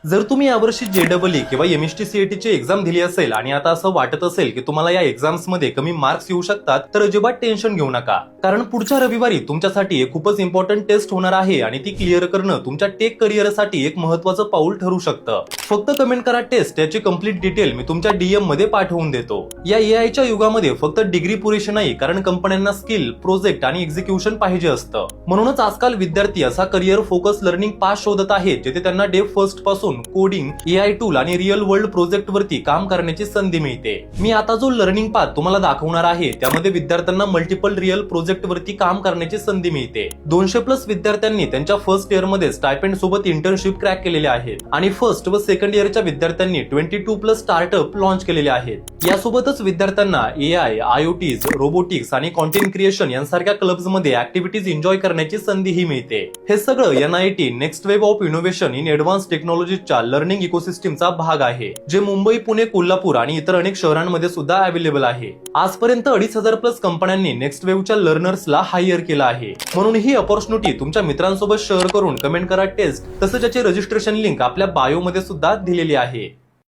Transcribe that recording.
जर तुम्ही यावर्षी JEE किंवा MST CET ची एक्झाम दिली असेल आणि आता असं वाटत असेल की तुम्हाला या एक्झाम्स मध्ये कमी मार्क्स येऊ शकतात, तर अजिबात टेन्शन घेऊ नका. कारण पुढच्या रविवारी तुमच्यासाठी एक खूपच इम्पॉर्टंट टेस्ट होणार आहे आणि ती क्लिअर करणं तुमच्या टेक करिअरसाठी एक महत्त्वाचं पाऊल ठरू शकतं. फक्त कमेंट करा टेस्ट, याची कंप्लीट डिटेल मी तुमच्या DM मध्ये पाठवून देतो. या AI च्या युगामध्ये फक्त डिग्री पुरेशी नाही, कारण कंपन्यांना स्किल, प्रोजेक्ट आणि एक्झिक्युशन पाहिजे असतं. म्हणूनच आजकाल विद्यार्थी असा करिअर फोकस लर्निंग पाथ शोधत आहेत जिथे त्यांना डे फर्स्ट पासून कोडिंग, AI टूल आणि रिअल वर्ल्ड प्रोजेक्ट वरती काम करण्याची संधी मिळते. मी आता जो लर्निंग पाथ तुम्हाला दाखवणार आहे त्यामध्ये विद्यार्थ्यांना मल्टिपल रिअल प्रोजेक्ट वरती काम करण्याची संधी मिळते. 200+ विद्यार्थ्यांनी त्यांच्या फर्स्ट इयर मध्ये स्टायपेंड सोबत इंटर्नशिप क्रॅक केलेले आहेत आणि फर्स्ट व सेकंड इयरच्या विद्यार्थ्यांनी 22+ स्टार्टअप लॉन्च केलेले आहेत. यासोबतच विद्यार्थ्यांना AI, IoTs, रोबोटिक्स आणि कॉन्टेंट क्रिएशन यांसारख्या क्लब्स मध्ये ऍक्टिव्हिटीज एन्जॉय करण्याची संधीही मिळते. हे सगळं NIT next wave of innovation in advance टेक्नॉलॉजीच्या लर्निंग इकोसिस्टमचा भाग आहे, जे मुंबई, पुणे, कोल्हापूर आणि इतर अनेक शहरांमध्ये सुद्धा अवेलेबल आहे. आजपर्यंत 2,500+ कंपन्यांनी नेक्स्ट वेव्हच्या लर्नर्सला हायर केलं आहे. म्हणून ही अपॉर्च्युनिटी तुमच्या मित्रांसोबत शेअर करून कमेंट करा टेस्ट. तसंच याचे रजिस्ट्रेशन लिंक आपल्या बायो मध्ये सुद्धा दिलेली आहे.